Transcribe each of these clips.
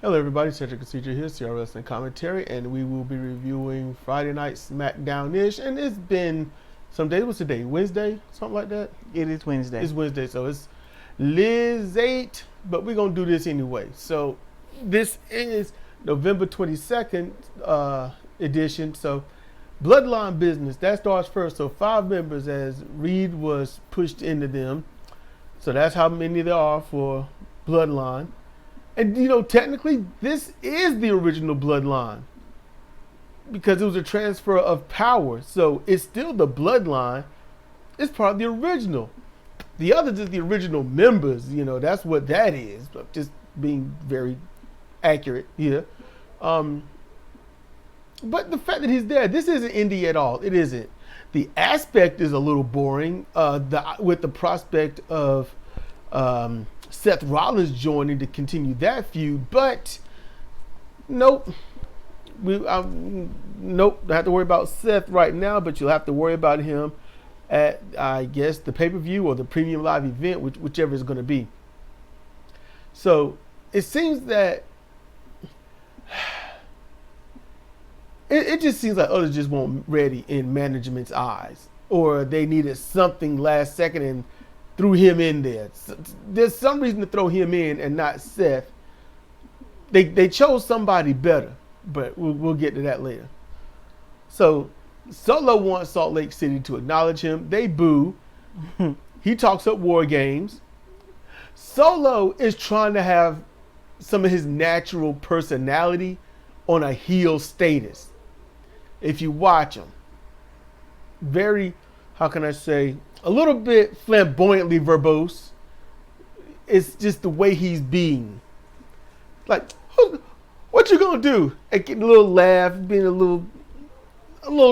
Hello everybody, Cedric Procedure here, CRWC commentary, and we will be reviewing Friday night SmackDownish. And it's been some days. What's today? Wednesday? Something like that? It is Wednesday. It's Wednesday, so it's Liz 8, but we're going to do this anyway. So this is November 22nd edition. So Bloodline business, that starts first. So 5 members as Reed was pushed into them. So that's how many there are for Bloodline. And, you know, technically, this is the original Bloodline because it was a transfer of power. So it's still the Bloodline. It's part of the original. The others is the original members. You know, that's what that is. But just being very accurate here. But the fact that he's there, this isn't indie at all. It isn't. The aspect is a little boring with the prospect of Seth Rollins joining to continue that feud, but nope. Nope, don't have to worry about Seth right now, but you'll have to worry about him at, I guess, the pay-per-view or the premium live event, whichever is going to be. So it seems that it just seems like others just weren't ready in management's eyes, or they needed something last second and threw him in there. There's some reason to throw him in and not Seth. They chose somebody better, but we'll get to that later. So Solo wants Salt Lake City to acknowledge him. They boo. He talks up War Games. Solo is trying to have some of his natural personality on a heel status. If you watch him, very, how can I say, a little bit flamboyantly verbose. It's just the way he's being. Like, what you gonna do? And getting a little laugh, being a little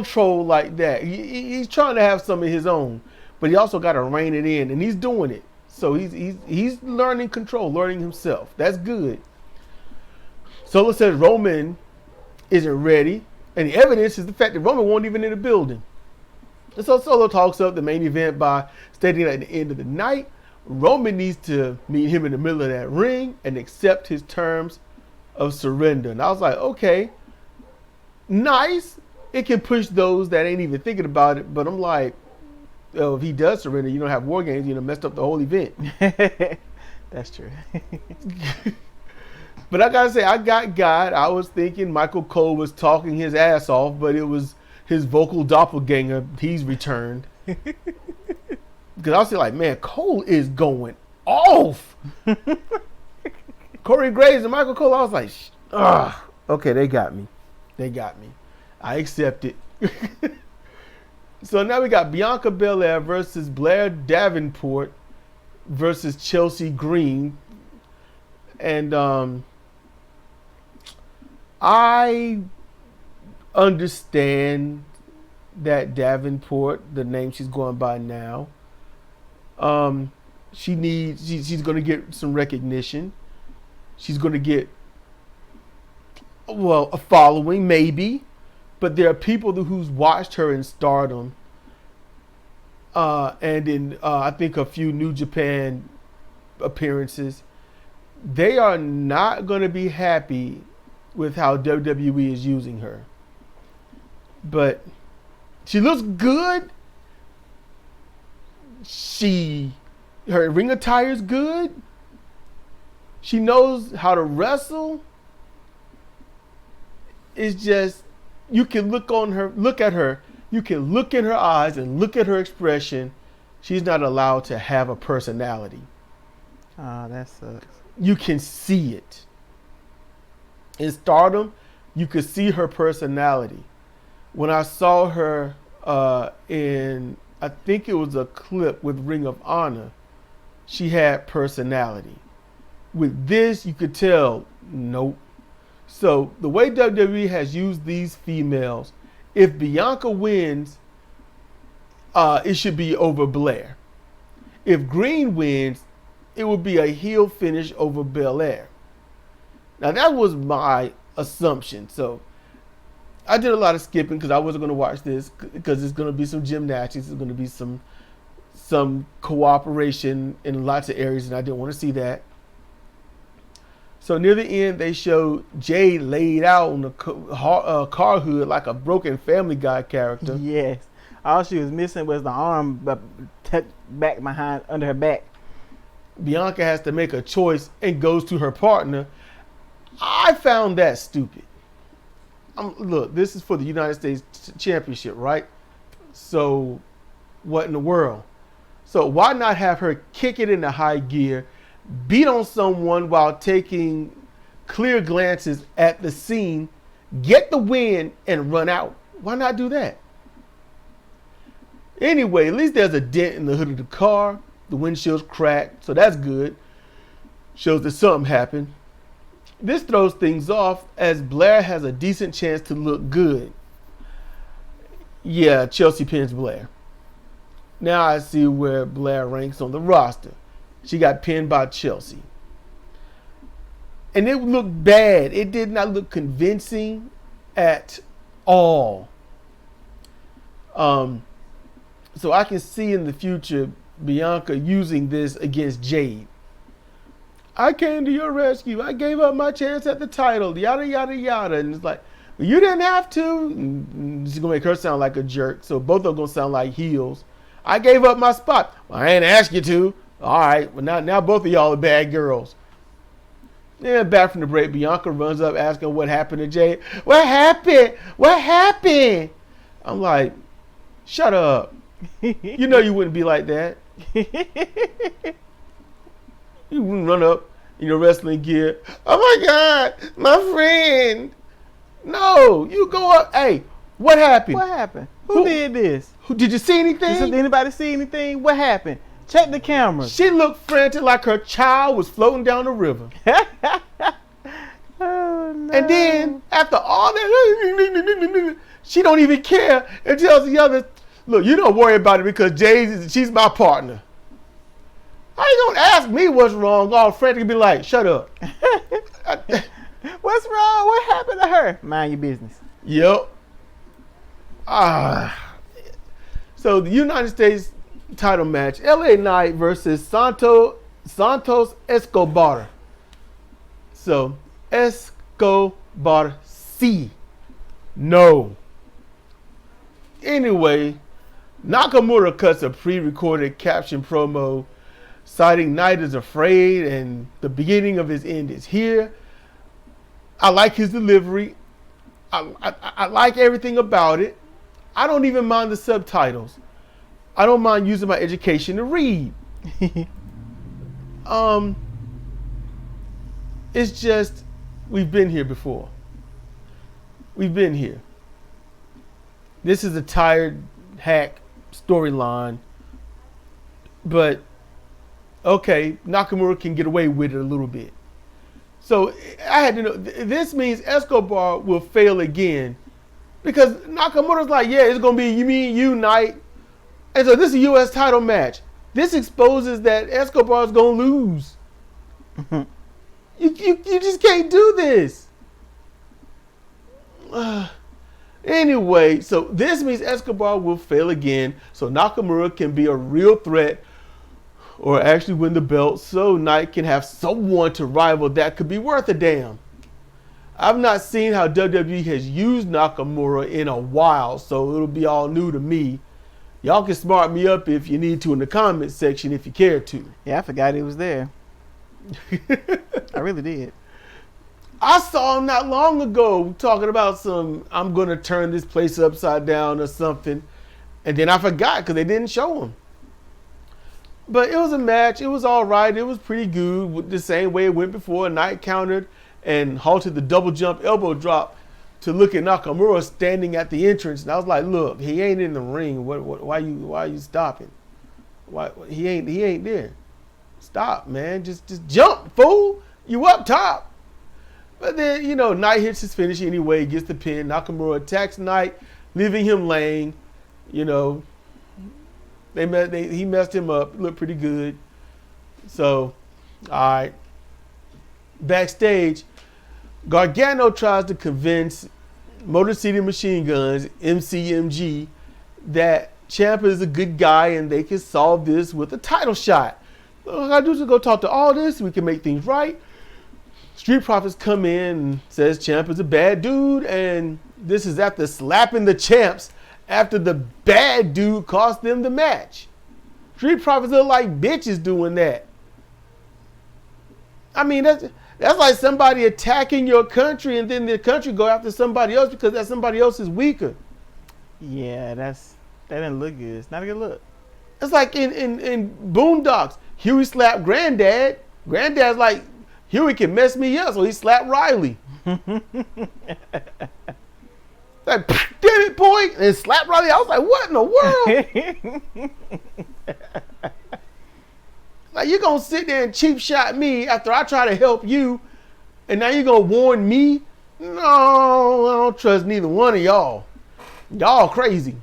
troll like that. He's trying to have some of his own, but he also got to rein it in, and he's doing it. So he's learning control, learning himself. That's good. Solo says Roman isn't ready, and the evidence is the fact that Roman wasn't even in the building. And so Solo talks up the main event by stating that at the end of the night, Roman needs to meet him in the middle of that ring and accept his terms of surrender. And I was like, okay, nice. It can push those that ain't even thinking about it. But I'm like, oh, if he does surrender, you don't have War Games, you know, messed up the whole event. That's true. But I gotta say, I got God. I was thinking Michael Cole was talking his ass off, but it was his vocal doppelganger. He's returned. Because I was like, man, Cole is going off. Corey Graves and Michael Cole, I was like, okay, they got me. I accept it. So now we got Bianca Belair versus Blair Davenport versus Chelsea Green. And I understand that Davenport, the name she's going by now, she's going to get some recognition. She's going to get, well, a following maybe, but there are people who's watched her in Stardom and in I think a few New Japan appearances. They are not going to be happy with how WWE is using her. But she looks good. Her ring attire is good. She knows how to wrestle. It's just, you can look at her. You can look in her eyes and look at her expression. She's not allowed to have a personality. That sucks. You can see it. In Stardom, you could see her personality. When I saw her in, I think it was a clip with Ring of Honor, she had personality. With this, you could tell, nope. So the way WWE has used these females, if Bianca wins, it should be over Blair. If Green wins, it would be a heel finish over Belair. Now that was my assumption. So I did a lot of skipping because I wasn't going to watch this because it's going to be some gymnastics. It's going to be some cooperation in lots of areas, and I didn't want to see that. So near the end, they showed Jade laid out on the car hood like a broken Family Guy character. Yes. All she was missing was the arm tucked back behind under her back. Bianca has to make a choice and goes to her partner. I found that stupid. Look, this is for the United States Championship, right? So what in the world? So why not have her kick it into high gear, beat on someone while taking clear glances at the scene, get the win, and run out? Why not do that? Anyway, at least there's a dent in the hood of the car. The windshield's cracked, so that's good. Shows that something happened. This throws things off as Blair has a decent chance to look good. Yeah, Chelsea pins Blair. Now I see where Blair ranks on the roster. She got pinned by Chelsea. And it looked bad. It did not look convincing at all. So I can see in the future Bianca using this against Jade. I came to your rescue. I gave up my chance at the title. Yada, yada, yada. And it's like, you didn't have to. And she's going to make her sound like a jerk. So both of them going to sound like heels. I gave up my spot. Well, I ain't asked you to. All right. Well, now both of y'all are bad girls. Then back from the break, Bianca runs up asking what happened to Jade. What happened? What happened? I'm like, shut up. You know you wouldn't be like that. You wouldn't run up in your wrestling gear. Oh my God, my friend. No, you go up. Hey, what happened? What happened? Who did this? Did you see anything? Did anybody see anything? What happened? Check the cameras. She looked frantic like her child was floating down the river. Oh, no. And then after all that, she don't even care and tells the others, look, you don't worry about it because she's my partner. How you gonna ask me what's wrong? All frantic and be like, shut up. What's wrong? What happened to her? Mind your business. Yep. So the United States title match, LA Knight versus Santos Escobar. So Escobar C. No. Anyway, Nakamura cuts a pre-recorded caption promo citing Knight is afraid and the beginning of his end is here. I like his delivery. I like everything about it. I don't even mind the subtitles. I don't mind using my education to read. It's just, we've been here before. We've been here. This is a tired hack storyline. But, okay, Nakamura can get away with it a little bit. So, I had to know, this means Escobar will fail again. Because Nakamura's like, yeah, it's going to be you, Knight. And so this is a U.S. title match. This exposes that Escobar's going to lose. You just can't do this. Anyway, so this means Escobar will fail again. So Nakamura can be a real threat or actually win the belt. So Knight can have someone to rival that could be worth a damn. I've not seen how WWE has used Nakamura in a while, so it'll be all new to me. Y'all can smart me up if you need to in the comment section if you care to. Yeah, I forgot he was there. I really did. I saw him not long ago talking about I'm going to turn this place upside down or something. And then I forgot because they didn't show him. But it was a match. It was all right. It was pretty good. The same way it went before. Knight countered and halted the double jump elbow drop to look at Nakamura standing at the entrance. And I was like, look, he ain't in the ring. Why are you stopping? Why he ain't there. Stop, man. Just jump, fool. You up top. But then, Knight hits his finish anyway, gets the pin. Nakamura attacks Knight, leaving him laying. He messed him up. Looked pretty good. So, all right. Backstage, Gargano tries to convince Motor City Machine Guns, MCMG, that Ciampa is a good guy and they can solve this with a title shot. All I gotta do is go talk to all this. We can make things right. Street Profits come in and says Champ is a bad dude, and this is after slapping the Champs after the bad dude cost them the match. Street Profits look like bitches doing that. I mean, that's like somebody attacking your country and then the country go after somebody else because that somebody else is weaker. Yeah, that didn't look good. It's not a good look. It's like in Boondocks, Huey slapped Granddad. Granddad's like, Huey can mess me up, so he slapped Riley. Like, damn it, boy, and slapped Riley. I was like, what in the world? Like, you gonna sit there and cheap shot me after I try to help you, and now you gonna warn me? No, I don't trust neither one of y'all. Y'all crazy.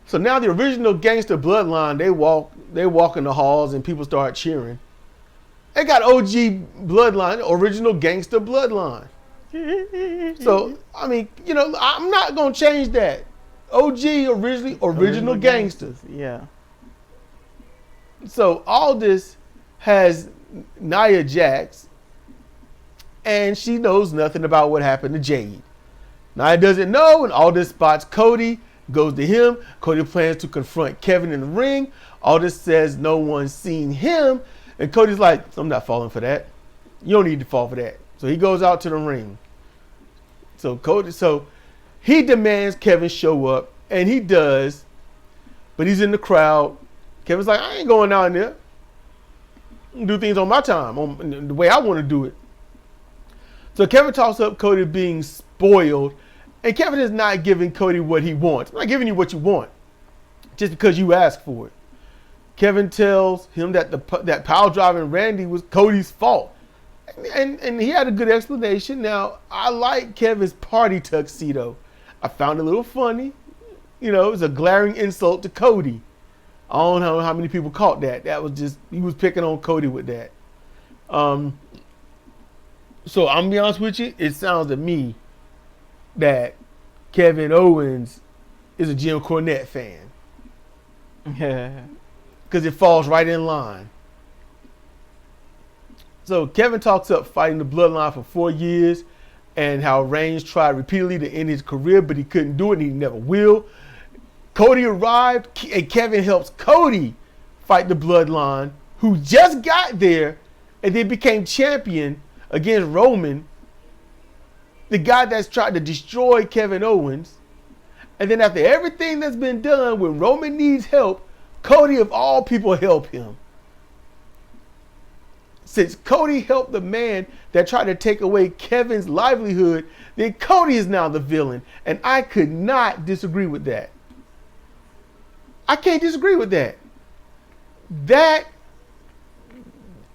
So now the original gangster bloodline, they walk in the halls and people start cheering. They got OG bloodline, original gangster bloodline. So, I mean, you know, I'm not going to change that. OG, original gangsters. Yeah. So all this has Nia Jax, and she knows nothing about what happened to Jade. Nia doesn't know, and all this spots Cody, goes to him. Cody plans to confront Kevin in the ring. All this says no one's seen him, and Cody's like, I'm not falling for that. You don't need to fall for that. So he goes out to the ring. So he demands Kevin show up, and he does, but he's in the crowd. Kevin's like, I ain't going down there. Do things on my time, on the way I want to do it. So Kevin talks up Cody being spoiled, and Kevin is not giving Cody what he wants. I'm not giving you what you want just because you asked for it. Kevin tells him that that pile driving Randy was Cody's fault. And he had a good explanation. Now, I like Kevin's party tuxedo. I found it a little funny. You know, it was a glaring insult to Cody. I don't know how many people caught that. That was just, he was picking on Cody with that. So I'm gonna be honest with you, it sounds to me that Kevin Owens is a Jim Cornette fan. Because it falls right in line. So Kevin talks up fighting the bloodline for 4 years and how Reigns tried repeatedly to end his career, but he couldn't do it and he never will. Cody arrived and Kevin helps Cody fight the bloodline, who just got there and then became champion against Roman, the guy that's tried to destroy Kevin Owens. And then after everything that's been done, when Roman needs help, Cody of all people help him. Since Cody helped the man that tried to take away Kevin's livelihood, then Cody is now the villain. And I could not disagree with that. I can't disagree with that.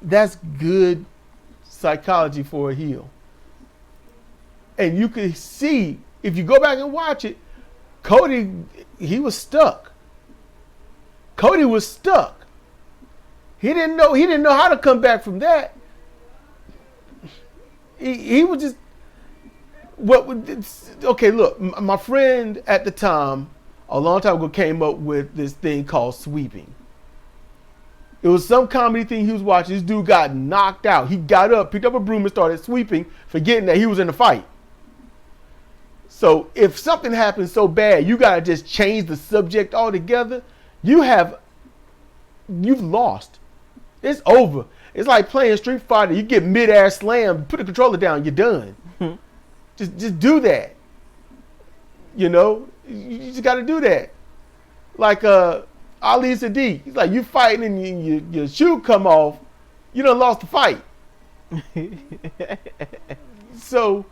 That's good psychology for a heel. And you can see, if you go back and watch it, Cody, he was stuck. Cody was stuck. He didn't know how to come back from that. He was just, okay, look, my friend at the time, a long time ago, came up with this thing called sweeping. It was some comedy thing he was watching. This dude got knocked out. He got up, picked up a broom and started sweeping, forgetting that he was in the fight. So if something happens so bad, you got to just change the subject altogether. You've lost. It's over. It's like playing Street Fighter. You get mid-air slam, put the controller down, you're done. Just do that. You know, you just got to do that. Like Ali Sadiq. He's like, you fighting and your shoe come off, you done lost the fight. So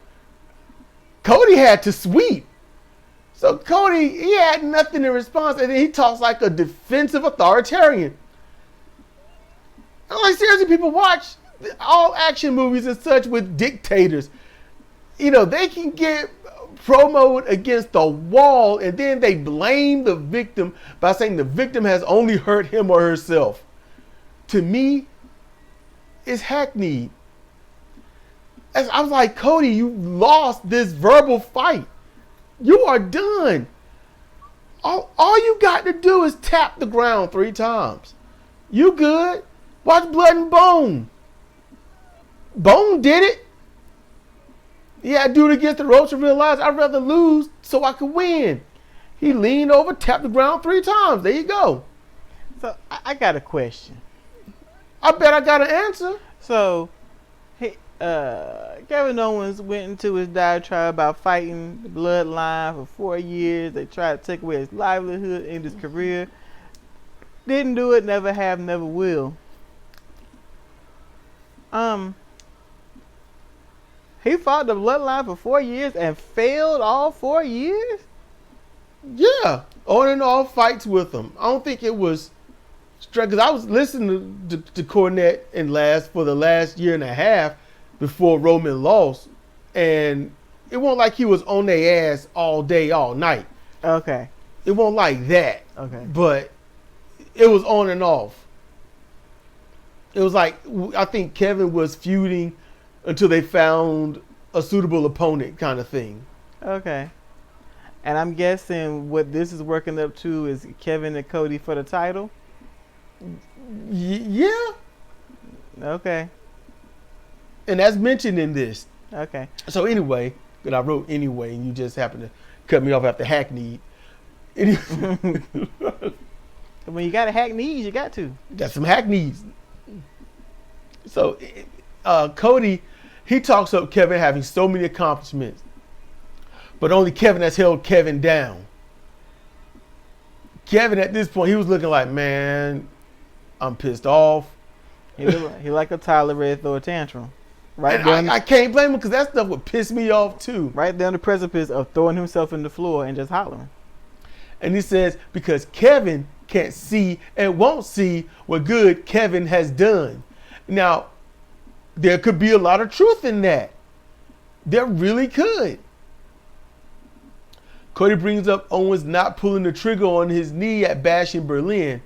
Cody had to sweep. So Cody, he had nothing in response, and then he talks like a defensive authoritarian. I'm like, seriously, people watch all action movies and such with dictators. You know, they can get promoted against the wall, and then they blame the victim by saying the victim has only hurt him or herself. To me, it's hackneyed. I was like, Cody, you lost this verbal fight. You are done. All you got to do is tap the ground 3 times. You good. Watch Blood and Bone. Bone did it. He had to do it against the ropes and realize I'd rather lose so I could win. He leaned over, tapped the ground 3 times. There you go. So I got a question. I bet I got an answer. So, Kevin Owens went into his diatribe about fighting the bloodline for 4 years. They tried to take away his livelihood and his career. Didn't do it, never have, never will. He fought the bloodline for 4 years and failed all 4 years? Yeah, on and off fights with him. I don't think it was straight, because I was listening to Cornette for the last year and a half before Roman lost, and it wasn't like he was on their ass all day, all night. Okay. It wasn't like that. Okay. But it was on and off. It was like, I think Kevin was feuding until they found a suitable opponent kind of thing. Okay. And I'm guessing what this is working up to is Kevin and Cody for the title? Yeah. Okay. And that's mentioned in this. Okay. So anyway, but I wrote anyway, and you just happened to cut me off after hackneyed. Anyway. When you got to hack knees, you got to. That's some hackneys. So Cody, he talks up Kevin having so many accomplishments, but only Kevin has held Kevin down. Kevin at this point, he was looking like, man, I'm pissed off. He like a Tyler ready to throw a tantrum. Right. I can't blame him, because that stuff would piss me off too. Right there on the precipice of throwing himself in the floor and just hollering. And he says, because Kevin can't see and won't see what good Kevin has done. Now, there could be a lot of truth in that. There really could. Cody brings up Owens not pulling the trigger on his knee at Bash in Berlin.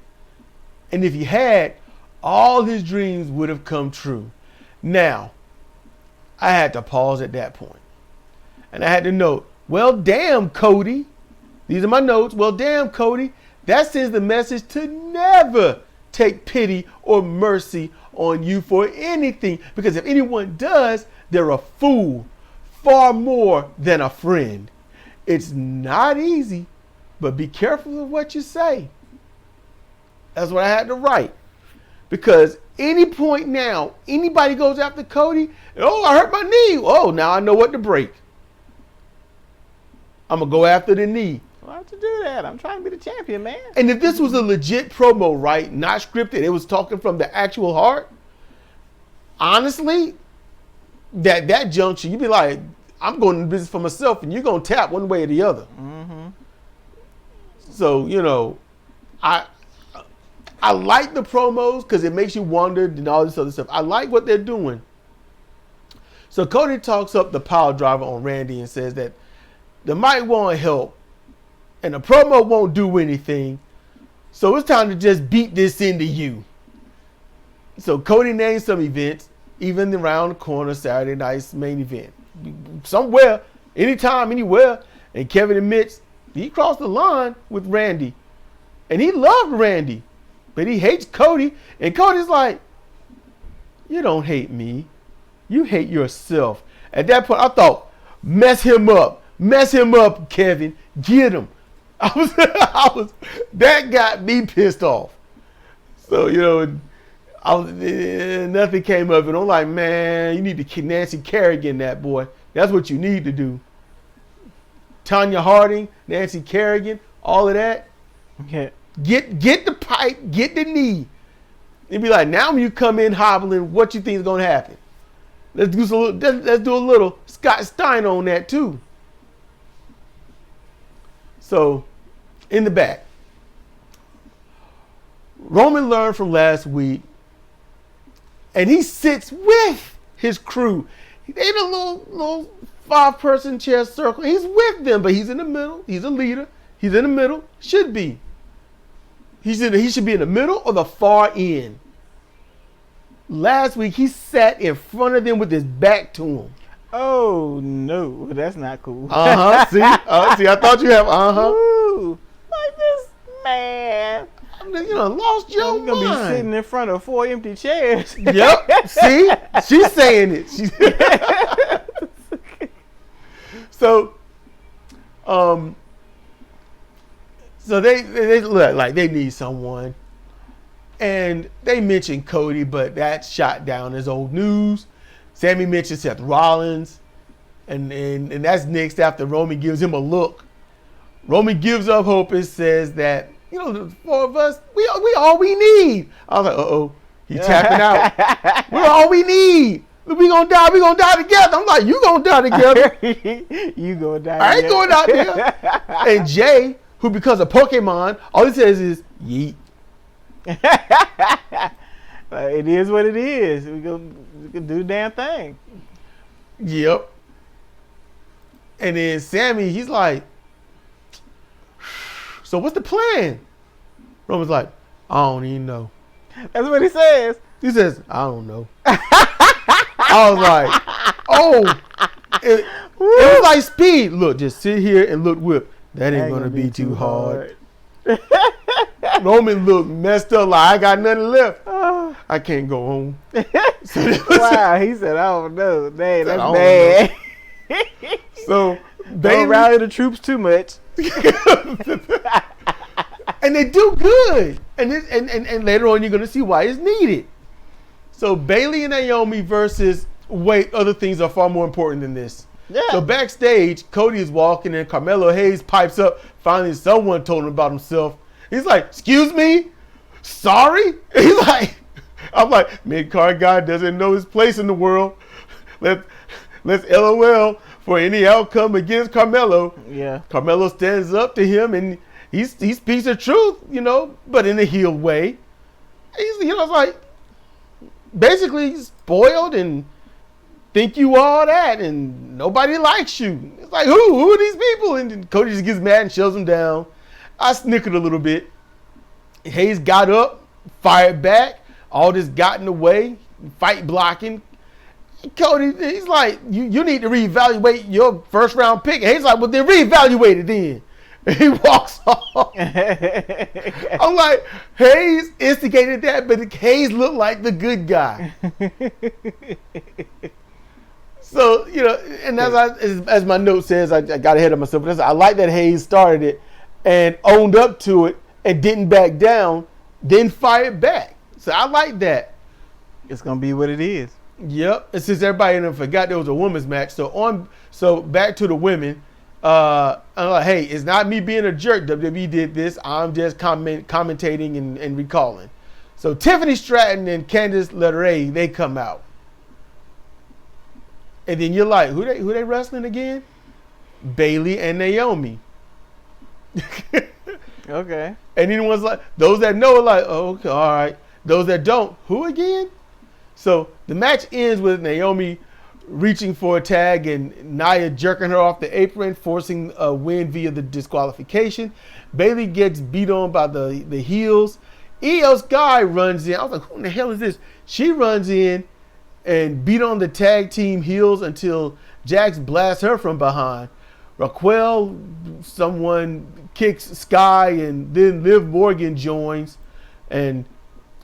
And if he had, all his dreams would have come true. Now, I had to pause at that point. And I had to note, well, damn, Cody. These are my notes. Well, damn, Cody. That sends the message to never take pity or mercy on you for anything. Because if anyone does, they're a fool far more than a friend. It's not easy, but be careful of what you say. That's what I had to write. Because any point now, anybody goes after Cody, oh, I hurt my knee. Oh, now I know what to break. I'm going to go after the knee. Why'd you do that? I'm trying to be the champion, man. And if this was a legit promo, right, not scripted, it was talking from the actual heart, honestly, that juncture, you'd be like, I'm going into business for myself, and you're going to tap one way or the other. Mm-hmm. So, you know, I like the promos because it makes you wonder and all this other stuff. I like what they're doing. So Cody talks up the power driver on Randy and says that the mic won't help and the promo won't do anything. So it's time to just beat this into you. So Cody names some events, even around the corner, Saturday night's main event. Somewhere, anytime, anywhere. And Kevin admits he crossed the line with Randy. And he loved Randy. But he hates Cody. And Cody's like, you don't hate me. You hate yourself. At that point, I thought, mess him up. Mess him up, Kevin. Get him. That got me pissed off. So, you know, nothing came of it. I'm like, man, you need to keep Nancy Kerrigan that boy. That's what you need to do. Tanya Harding, Nancy Kerrigan, all of that. Okay. Get the pipe, get the knee. And be like, now when you come in hobbling, what you think is gonna happen? Let's do a little Scott Steiner on that too. So, in the back, Roman learned from last week, and he sits with his crew. They in a little 5-person chair circle. He's with them, but he's in the middle. He's a leader. He's in the middle. Should be. He should be in the middle or the far end. Last week, he sat in front of them with his back to him. Oh, no. That's not cool. See? See, I thought you have, Ooh, like this man. You know, lost your You're gonna mind. be sitting in front of 4 empty chairs. Yep. See, she's saying it. So, so they look like they need someone, and they mentioned Cody, but that's shot down as old news. Sammy mentioned Seth Rollins, and that's next after Roman gives him a look. Roman gives up hope and says that, you know, the four of us, we all we need. I was like, uh-oh, he's tapping out. We're all we need. We gonna die together. I'm like, you gonna die together. You gonna die I ain't going out there. And Jay, who because of Pokemon, all he says is, yeet. It is what it is. We can do the damn thing. Yep. And then Sammy, he's like, so what's the plan? Roman's like, I don't even know. That's what he says. He says, I don't know. I was like, oh, it was like Speed. Look, just sit here and look whip. That ain't gonna be too hard. Roman looked messed up like I got nothing left. I can't go home. Wow, he said, I don't know. Dang, that's bad. So don't rally the troops too much. And they do good. And later on you're gonna see why it's needed. So Bayley and Naomi versus other things are far more important than this. Yeah. So backstage, Cody is walking and Carmelo Hayes pipes up. Finally, someone told him about himself. He's like, excuse me? Sorry? He's like, I'm like, mid-card guy doesn't know his place in the world. Let's LOL for any outcome against Carmelo. Yeah. Carmelo stands up to him and he speaks the truth, you know, but in a heel way. He's, you know, it's like, basically spoiled and think you all that and nobody likes you. It's like, who are these people? And then Cody just gets mad and shoves him down. I snickered a little bit. Hayes got up, fired back. All this got in the way, fight blocking. Cody, he's like, you need to reevaluate your first round pick. And he's like, well, then reevaluate it then. And he walks off. I'm like, Hayes instigated that, but Hayes looked like the good guy. So, you know, and as my note says, I got ahead of myself. But I like that Hayes started it and owned up to it and didn't back down, then fired back. So I like that. It's going to be what it is. Yep. And since everybody forgot there was a women's match, so back to the women. I'm like, hey, it's not me being a jerk. WWE did this. I'm just commentating and recalling. So Tiffany Stratton and Candice LeRae, they come out. And then you're like, who they wrestling again? Bayley and Naomi. Okay. And anyone's like, those that know are like, oh, okay, all right. Those that don't, who again? So the match ends with Naomi reaching for a tag and Nia jerking her off the apron, forcing a win via the disqualification. Bayley gets beat on by the heels. Io Sky runs in. I was like, who in the hell is this? She runs in and beat on the tag team heels until Jax blasts her from behind. Raquel, someone kicks Sky, and then Liv Morgan joins. And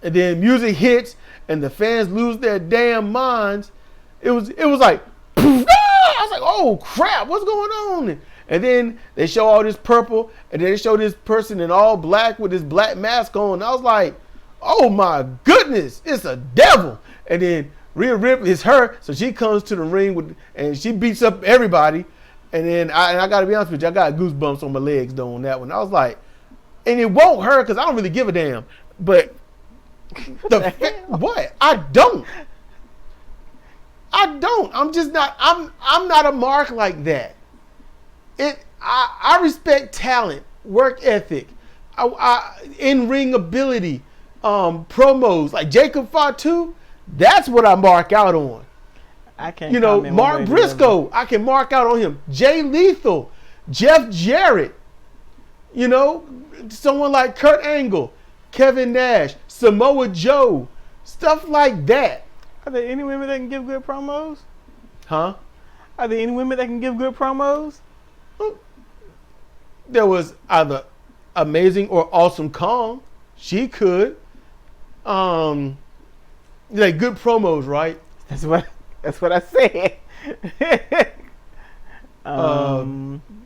then music hits and the fans lose their damn minds. It was like, poof, I was like, oh crap, what's going on? And then they show all this purple, and then they show this person in all black with this black mask on. I was like, oh my goodness, it's a devil. And then Rhea Ripley is her, so she comes to the ring and she beats up everybody. And then I got to be honest with you, I got goosebumps on my legs though on that one. I was like, and it won't hurt because I don't really give a damn. But what? I don't. I'm just not. I'm not a mark like that. I respect talent, work ethic, in-ring ability, promos like Jacob Fatu. That's what I mark out on. I can't. You know, Mark Briscoe. I can mark out on him. Jay Lethal, Jeff Jarrett. You know, someone like Kurt Angle, Kevin Nash, Samoa Joe, stuff like that. Are there any women that can give good promos? Huh? Are there any women that can give good promos? There was either Amazing or Awesome Kong. She could. Like good promos, right? That's what I said.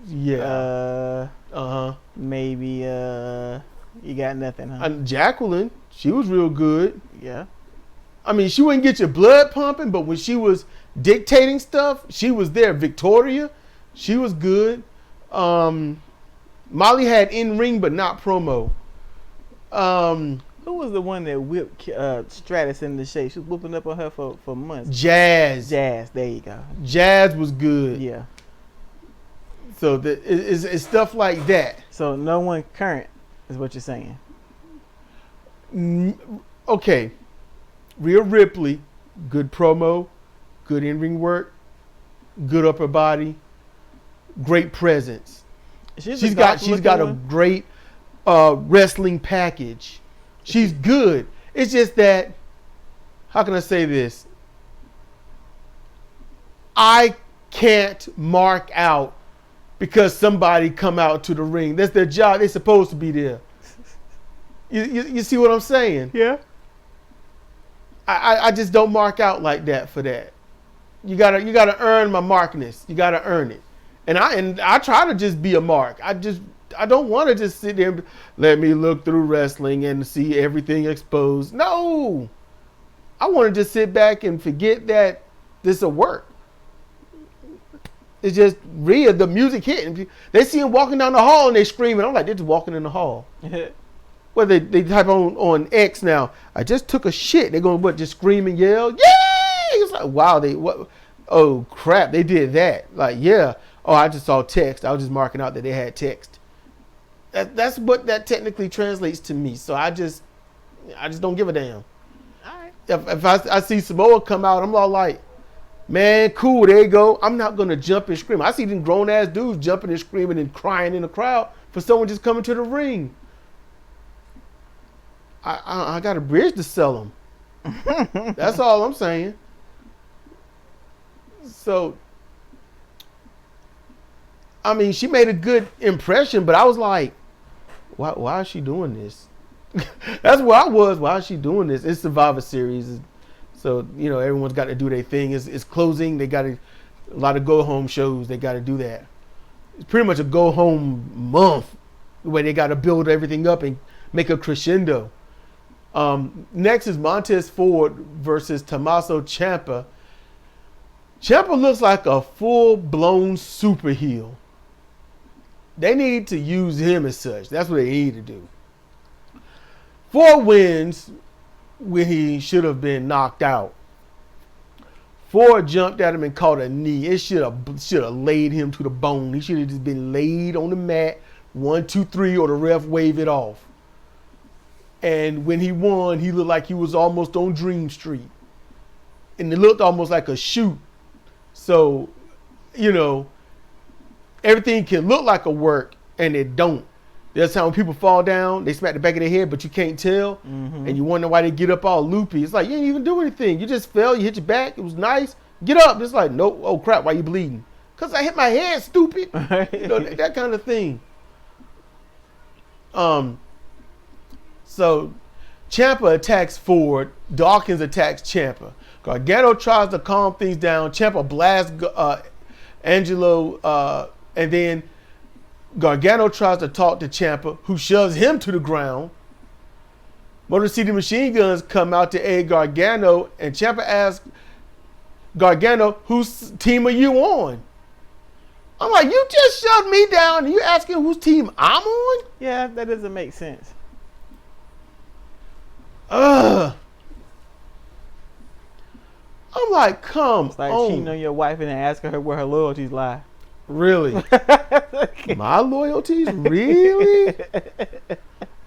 Yeah. Maybe you got nothing, huh? Jacqueline, she was real good. Yeah. I mean, she wouldn't get your blood pumping, but when she was dictating stuff, she was there. Victoria, she was good. Molly had in-ring, but not promo. Who was the one that whipped Stratus into shape? She was whooping up on her for months. Jazz, there you go. Jazz was good. Yeah. So it's stuff like that. So no one current is what you're saying. Okay. Rhea Ripley, good promo, good in-ring work, good upper body, great presence. She's got a great wrestling package. She's good. It's just that, how can I say this? I can't mark out because somebody come out to the ring. That's their job. They're supposed to be there. You see what I'm saying? Yeah. I just don't mark out like that for that. You gotta earn my markness. You gotta earn it. And I try to just be a mark. I don't want to just sit there and let me look through wrestling and see everything exposed. No. I want to just sit back and forget that this will work. It's just Rhea, the music hitting. They see him walking down the hall and they screaming. I'm like, they're just walking in the hall. Well, they type on X now. I just took a shit. They're going just scream and yell. Yay! It's like, wow, what? Oh crap, they did that. Like, yeah. Oh, I just saw text. I was just marking out that they had text. That's what that technically translates to me. So I just don't give a damn. All right. If I see Samoa come out, I'm all like, man, cool, there you go. I'm not gonna jump and scream. I see them grown ass dudes jumping and screaming and crying in the crowd for someone just coming to the ring. I got a bridge to sell them. That's all I'm saying. So, I mean, she made a good impression, but I was like, why is she doing this? That's where I was. Why is she doing this? It's Survivor Series. So, everyone's got to do their thing. It's closing. They got a lot of go-home shows. They got to do that. It's pretty much a go-home month where they got to build everything up and make a crescendo. Next is Montez Ford versus Tommaso Ciampa. Ciampa looks like a full-blown super heel. They need to use him as such. That's what they need to do. 4 wins when he should have been knocked out. 4 jumped at him and caught a knee. It should have laid him to the bone. He should have just been laid on the mat, 1, 2, 3, or the ref wave it off. And when he won, he looked like he was almost on Dream Street. And it looked almost like a shoot. So, everything can look like a work, and it don't. There's time when people fall down, they smack the back of their head, but you can't tell. Mm-hmm. And you wonder why they get up all loopy. It's like, you didn't even do anything. You just fell, you hit your back, it was nice. Get up. It's like, nope, oh crap, why you bleeding? Because I hit my head, stupid. That kind of thing. So Ciampa attacks Ford. Dawkins attacks Ciampa. Gargano tries to calm things down. Ciampa blasts Angelo, and then Gargano tries to talk to Ciampa, who shoves him to the ground. Motor City Machine Guns come out to aid Gargano, and Ciampa asks Gargano, whose team are you on? I'm like, you just shoved me down, and you asking whose team I'm on? Yeah, that doesn't make sense. I'm like, come it's like on. cheating on your wife and then asking her where her loyalties lie. Really? My loyalties? Really? I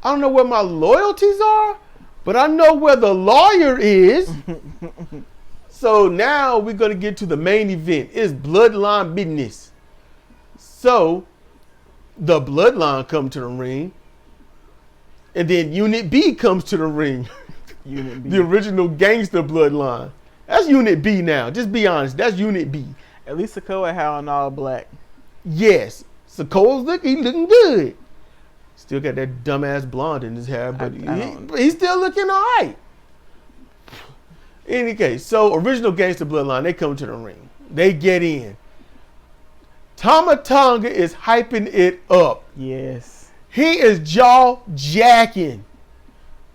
don't know where my loyalties are, but I know where the lawyer is. So now we're going to get to the main event. It's bloodline business. So the bloodline come to the ring. And then Unit B comes to the ring. Unit B. The original gangster bloodline. That's Unit B now. Just be honest. That's Unit B. At least Sikoa had on all black. Yes. Sikoa's looking good. Still got that dumbass blonde in his hair, but he's still looking all right. In any case, so original Gangsta Bloodline, they come to the ring. They get in. Tama Tonga is hyping it up. Yes. He is jaw jacking.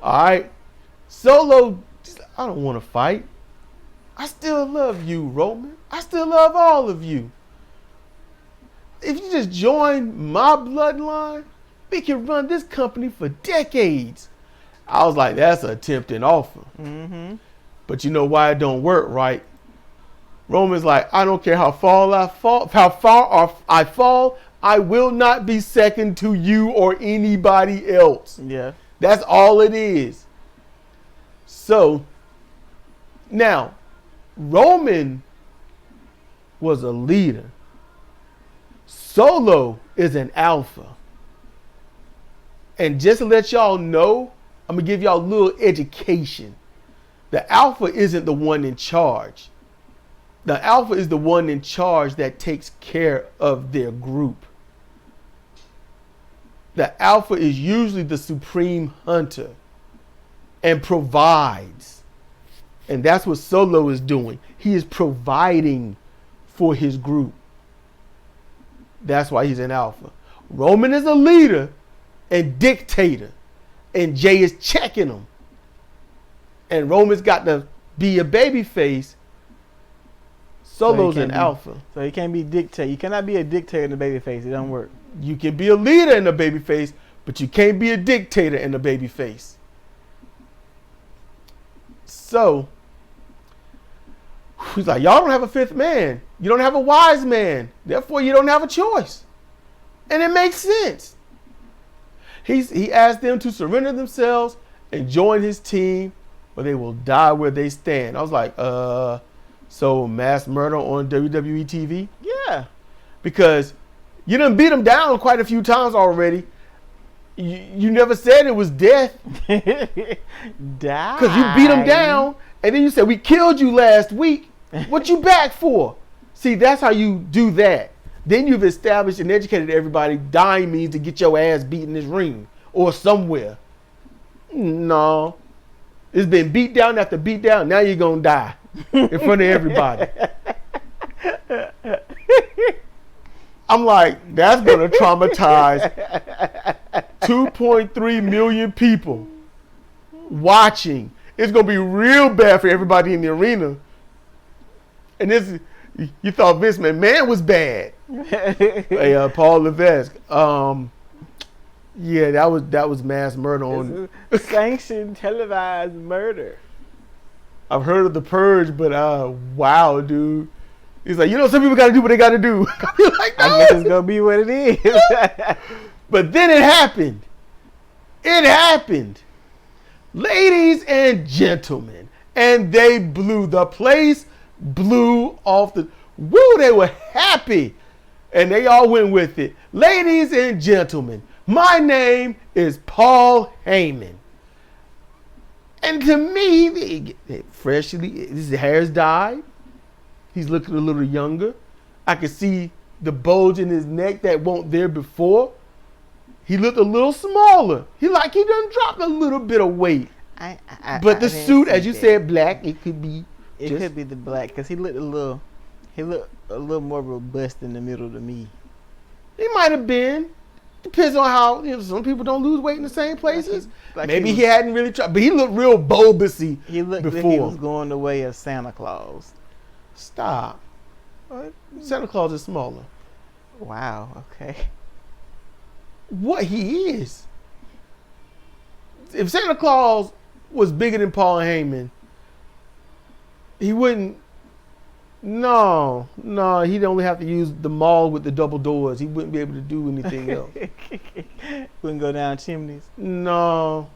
All right. Solo, I don't want to fight. I still love you, Roman. I still love all of you. If you just join my bloodline, we can run this company for decades. I was like, that's a tempting offer. Mm-hmm. But you know why it don't work, right? Roman's like, I don't care how far I fall, I will not be second to you or anybody else. Yeah. That's all it is. So, now, Roman was a leader. Solo is an alpha. And just to let y'all know, I'm going to give y'all a little education. The alpha isn't the one in charge. The alpha is the one in charge that takes care of their group. The alpha is usually the supreme hunter and provides. And that's what Solo is doing. He is providing for his group. That's why he's an alpha. Roman is a leader and dictator. And Jay is checking him. And Roman's got to be a baby face. Solo's an alpha. So he can't be dictator. You cannot be a dictator in a baby face. It don't work. You can be a leader in a baby face, but you can't be a dictator in a baby face. So, he's like, y'all don't have a fifth man. You don't have a wise man. Therefore, you don't have a choice. And it makes sense. He asked them to surrender themselves and join his team, or they will die where they stand. I was like, so mass murder on WWE TV? Yeah. Because you done beat him down quite a few times already. You never said it was death. Die. Because you beat him down, and then you said, we killed you last week. What you back for? See, that's how you do that. Then you've established and educated everybody dying means to get your ass beat in this ring or somewhere. No. It's been beat down after beat down. Now you're going to die in front of everybody. I'm like, that's going to traumatize 2.3 million people watching. It's going to be real bad for everybody in the arena. And this, you thought Vince McMahon was bad. Hey, Paul Levesque. Yeah, that was mass murder on sanctioned televised murder. I've heard of The Purge, but wow, dude. He's like, some people got to do what they got to do. Like, no. I guess it's gonna be what it is. But then it happened. It happened, ladies and gentlemen, and they blew the place. Blew off the woo. They were happy, and they all went with it. Ladies and gentlemen, my name is Paul Heyman. And to me, freshly, his hair's dyed. He's looking a little younger. I could see the bulge in his neck that wasn't there before. He looked a little smaller. He done dropped a little bit of weight. But the suit, as you said, black, it could be. It could be the black, because he looked a little more robust in the middle to me. He might have been. Depends on how, some people don't lose weight in the same places. Maybe he hadn't really tried, but he looked real bulbousy. He looked before. like he was going the way of Santa Claus. Stop. What? Santa Claus is smaller. Wow, okay. What he is. If Santa Claus was bigger than Paul Heyman, he wouldn't. No, he'd only have to use the mall with the double doors. He wouldn't be able to do anything else. Wouldn't go down chimneys? No,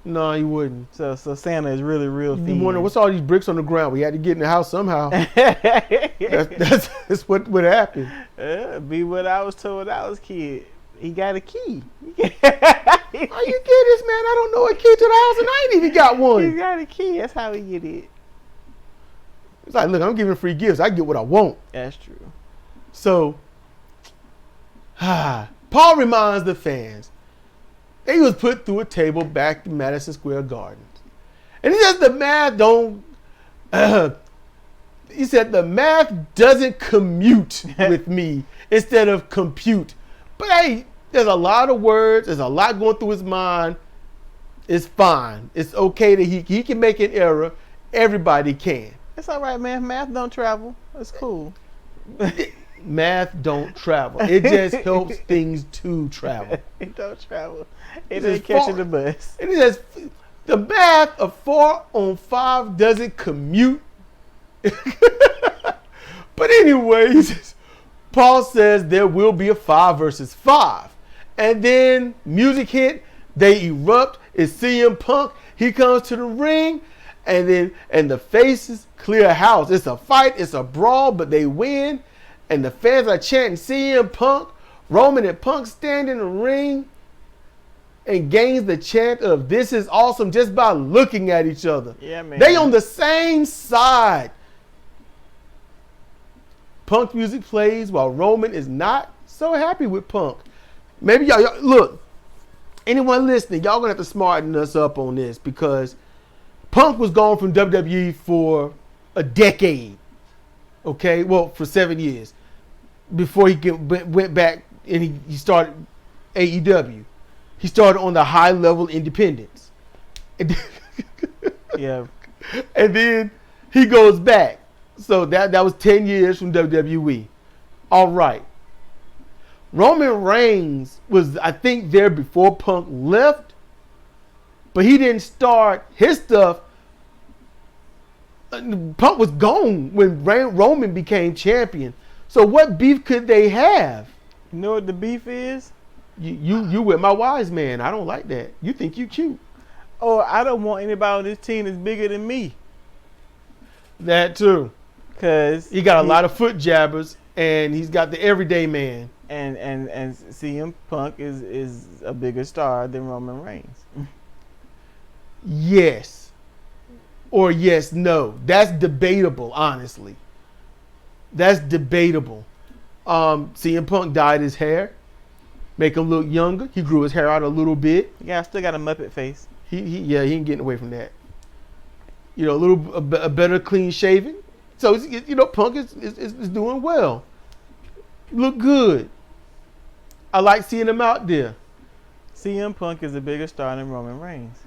he wouldn't. So Santa is really real thin. You wonder, what's all these bricks on the ground? We had to get in the house somehow. That's what would happen. Be what I was told when I was a kid. He got a key. How you get this, man? I don't know a key to the house, and I ain't even got one. He got a key. That's how we get it. It's like, look, I'm giving free gifts. I get what I want. That's true. So, Paul reminds the fans, They was put through a table back to Madison Square Garden. And he says the math don't, he said the math doesn't commute with me instead of compute. But hey, there's a lot of words. There's a lot going through his mind. It's fine. It's okay that he can make an error. Everybody can. It's all right, man. Math don't travel. It's cool. Math don't travel. It just helps things to travel. It don't travel. It ain't catching the bus. And it says the math of 4 on 5 doesn't commute. But anyways, Paul says there will be a 5 versus 5. And then music hit, they erupt. It's CM Punk. He comes to the ring, and the faces clear house. It's a fight, it's a brawl, but they win. And the fans are chanting CM Punk. Roman and Punk stand in the ring and gains the chant of "This is awesome" just by looking at each other. Yeah, man. They on the same side. Punk music plays while Roman is not so happy with Punk. Maybe y'all look, anyone listening, y'all gonna have to smarten us up on this, because Punk was gone from WWE for a decade. Okay, well, for 7 years before he went back and he started AEW. He started on the high level independents. Yeah. And then he goes back. So that was 10 years from WWE. All right. Roman Reigns was, I think, there before Punk left, but he didn't start his stuff. Punk was gone when Roman became champion. So what beef could they have? You know what the beef is? You with my wise man. I don't like that. You think you cute. Or I don't want anybody on this team that's bigger than me. That too. Cause he got a lot of foot jabbers, and he's got the everyday man. And CM Punk is a bigger star than Roman Reigns. Yes. Or yes, no. That's debatable, honestly. That's debatable. CM Punk dyed his hair, make him look younger. He grew his hair out a little bit. Yeah, I still got a Muppet face. He ain't getting away from that. You know, a better clean shaving. So you know, Punk is doing well. Look good. I like seeing him out there. CM Punk is a bigger star than Roman Reigns.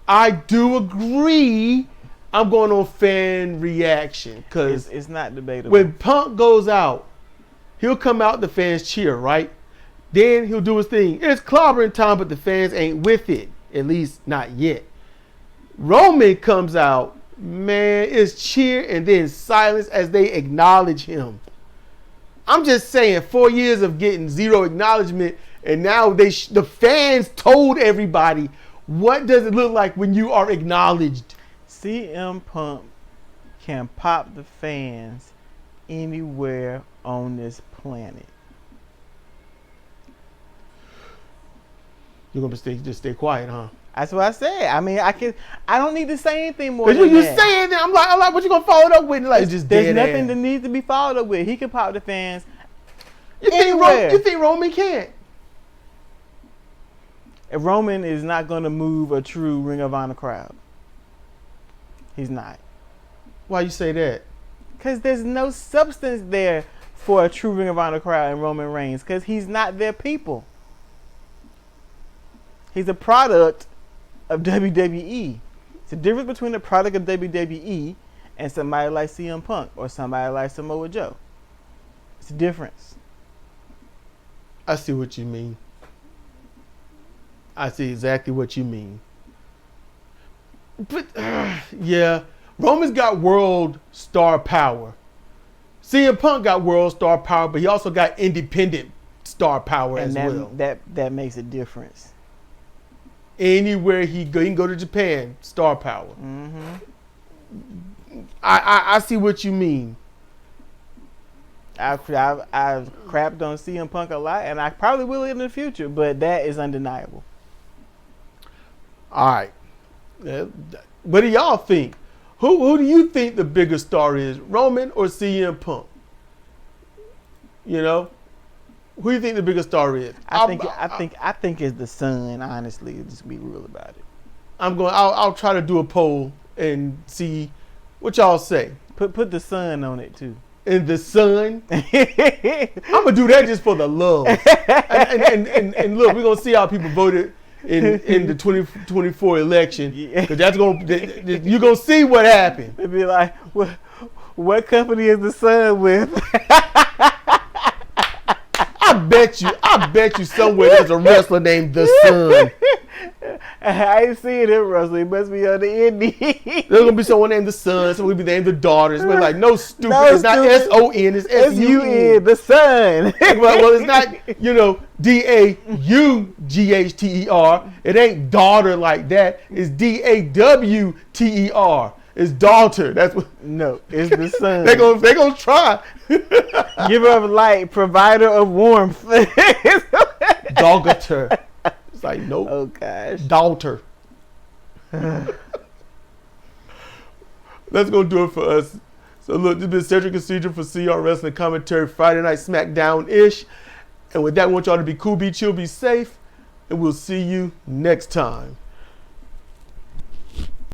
I do agree. I'm going on fan reaction because it's not debatable. When Punk goes out, he'll come out, the fans cheer, right? Then he'll do his thing. It's clobbering time, but the fans ain't with it. At least not yet. Roman comes out, man, it's cheer and then silence as they acknowledge him. I'm just saying, 4 years of getting zero acknowledgement, and now the fans told everybody, what does it look like when you are acknowledged? CM Punk can pop the fans anywhere on this planet. You're gonna just stay quiet, huh? That's what I said. I mean, I don't need to say anything more. Cause you saying that, I'm like, what you gonna follow it up with? Like, just there's nothing that needs to be followed up with. He can pop the fans. You think Roman can't? If Roman is not gonna move a true Ring of Honor crowd. He's not. Why you say that? Because there's no substance there for a true Ring of Honor crowd in Roman Reigns. Because he's not their people. He's a product of WWE. It's the difference between a product of WWE and somebody like CM Punk or somebody like Samoa Joe. It's a difference. I see what you mean. I see exactly what you mean. But, yeah, Roman's got world star power. CM Punk got world star power, but he also got independent star power as well. That makes a difference. Anywhere he can go to Japan, star power. Mm-hmm. I see what you mean. I've crapped on CM Punk a lot, and I probably will in the future, but that is undeniable. All right. What do y'all think? Who do you think the bigger star is, Roman or CM Punk? You know? Who do you think the biggest star is? I think it's the sun. Honestly, just be real about it. I'll try to do a poll and see what y'all say. Put the sun on it too. In the sun, I'm gonna do that just for the love. And look, we're gonna see how people voted in the 2024 election. Because you're gonna see what happened. It'd be like, what company is the sun with? I bet you somewhere there's a wrestler named The Sun. I ain't seen him wrestle. He must be on the indie. There's gonna be someone named The Sun. Someone will be named The Daughter. It's like no stupid. It's not SON. It's SUN. The Sun. well, it's not DAUGHTER. It ain't daughter like that. It's DAWTER. It's daughter. That's what. No, it's the sun. They gonna try. Give up light, provider of warmth. Daughter. It's like nope. Oh gosh. Daughter. That's gonna do it for us. So look, this has been Cedric and Cedric for CR Wrestling Commentary Friday Night SmackDown-ish. And with that, we want y'all to be cool, be chill, be safe, and we'll see you next time.